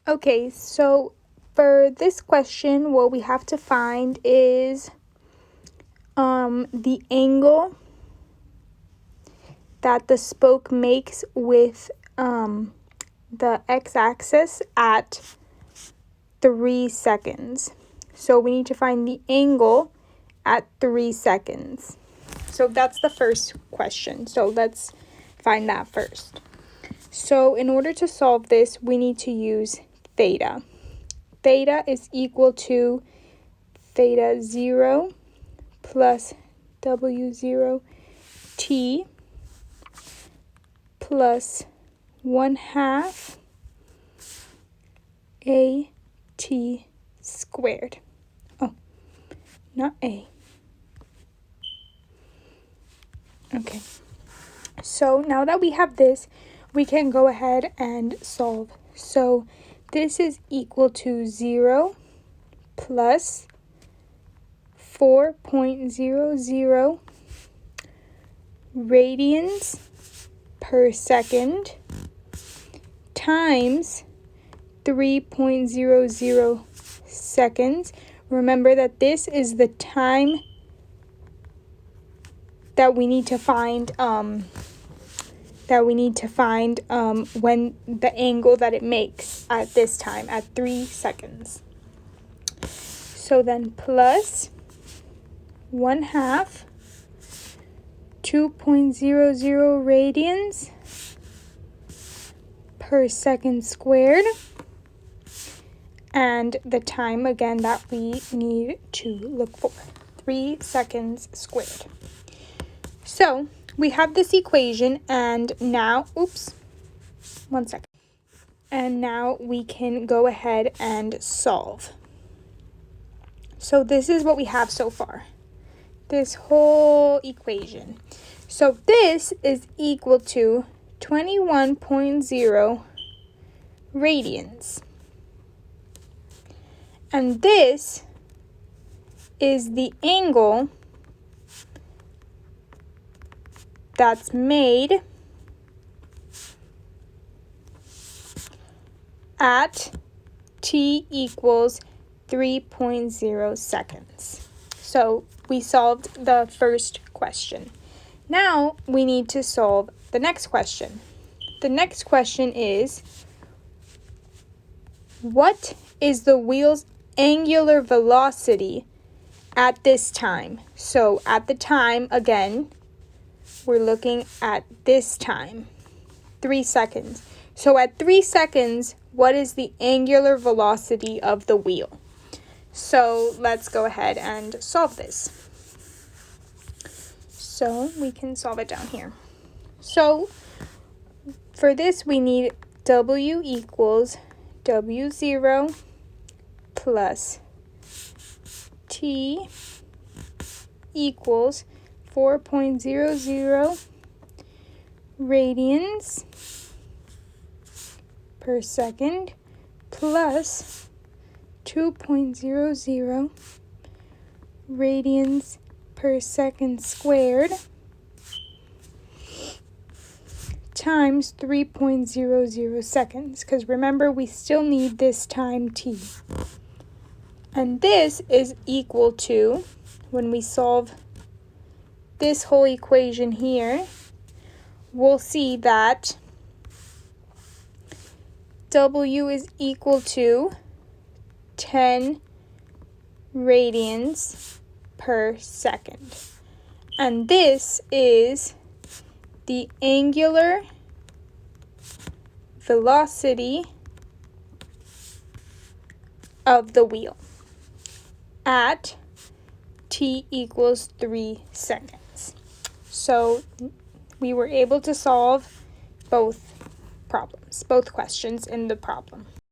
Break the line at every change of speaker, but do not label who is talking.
Okay, so for this question, what we have to find is the angle that the spoke makes with the x-axis at 3 seconds. So we need to find the angle at 3 seconds. So that's the first question. So let's find that first. So in order to solve this, we need to use theta. Theta is equal to theta 0 plus W0 t plus 1/2 AT squared. Oh, not A. Okay. So now that we have this, we can go ahead and solve. So this is equal to 0 plus 4.00 radians per second times 3.00 seconds. Remember that this is the time that we need to find when the angle that it makes at this time at 3 seconds. So then plus 1/2 2.00 radians per second squared, and the time again that we need to look for, 3 seconds squared. So we have this equation, and now, and now we can go ahead and solve. So this is what we have so far, this whole equation. So this is equal to 21.0 radians. And this is the angle that's made at t equals 3.0 seconds. So we solved the first question. Now we need to solve the next question. The next question is, what is the wheel's angular velocity at this time? So at the time, again, we're looking at this time, 3 seconds. So at 3 seconds, what is the angular velocity of the wheel? So let's go ahead and solve this. So we can solve it down here. So for this, we need W equals W0 plus T equals 4.00 radians per second plus 2.00 radians per second squared times 3.00 seconds, because remember, we still need this time t. And this is equal to, when we solve this whole equation here, we'll see that W is equal to 10 radians per second. And this is the angular velocity of the wheel at t equals 3 seconds. So we were able to solve both questions in the problem.